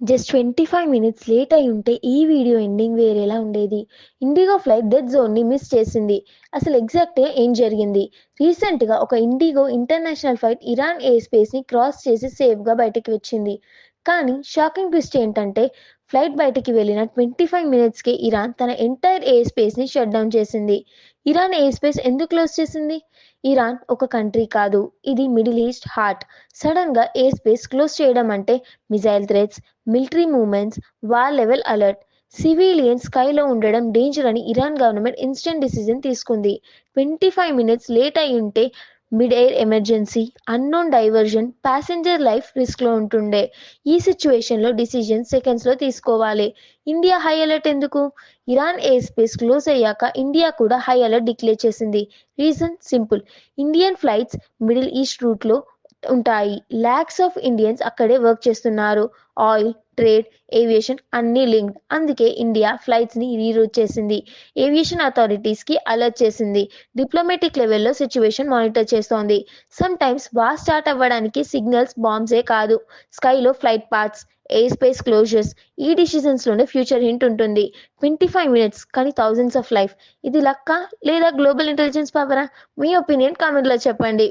Just 25 minutes late అయి ఉంటే ఈ వీడియో ఎండింగ్ వేరేలా ఉండేది. ఇండిగో ఫ్లైట్ డెడ్ జోన్ని మిస్ చేసింది. అసలు ఎగ్జాక్ట్‌గా ఏం జరిగింది? రీసెంట్‌గా ఒక IndiGo international flight Iran air స్పేస్‌ని క్రాస్ చేసి సేఫ్‌గా బయటికి వచ్చింది. కానీ షాకింగ్ ట్విస్ట్ ఏంటంటే ఫ్లైట్ బయటికి వెళ్ళిన 25 మినిట్స్‌కే ఇరాన్ తన ఎంటైర్ ఎయిర్ స్పేస్‌ని షట్ డౌన్ చేసింది. ఇరాన్ ఎయిర్ స్పేస్ ఎందుకు క్లోజ్ చేసింది? ఇరాన్ ఒక కంట్రీ కాదు. ఇది మిడిల్ ఈస్ట్ హార్ట్. సడన్‌గా ఎయిర్ స్పేస్ క్లోజ్ చేయడం అంటే missile threats, military movements, war level alert. Civilians స్కైలో ఉండడం డేంజర్ అని ఇరాన్ గవర్నమెంట్ ఇన్స్టెంట్ డిసిజన్ తీసుకుంది. 25 మినిట్స్ లేట్ అయి ఉంటే mid air emergency, unknown diversion, passenger life రిస్క్లో ఉంటుండే. ఈ సిచ్యువేషన్లో డిసిజన్ సెకండ్స్లో తీసుకోవాలి. ఇండియా హై అలర్ట్ ఎందుకు? ఇరాన్ ఎయిర్ స్పేస్ క్లోజ్ అయ్యాక ఇండియా కూడా హై అలర్ట్ డిక్లేర్ చేసింది. Reason simple. Indian flights middle east రూట్లో ఉంటాయి. లాక్స్ ఆఫ్ ఇండియన్స్ అక్కడే వర్క్ చేస్తున్నారు. ఆయిల్, ట్రేడ్, ఏవియేషన్ అన్నీ లింక్డ్. అందుకే ఇండియా ఫ్లైట్స్ని రీరూట్ చేసింది. ఏవియేషన్ అథారిటీస్కి అలర్ట్ చేసింది. డిప్లొమాటిక్ లెవెల్లో సిచ్యువేషన్ మానిటర్ చేస్తోంది. సమ్ టైమ్స్ వార్ స్టార్ట్ అవ్వడానికి సిగ్నల్స్ బాంబ్సే కాదు, స్కైలో flight paths, air space closures, ఈ డిసిజన్స్లోనే ఫ్యూచర్ హింట్ ఉంటుంది. 25 మినిట్స్ కానీ థౌజండ్స్ ఆఫ్ లైఫ్. ఇది లక్కా లేదా గ్లోబల్ ఇంటెలిజెన్స్ పవరా? మీ ఒపీనియన్ కామెంట్లో చెప్పండి.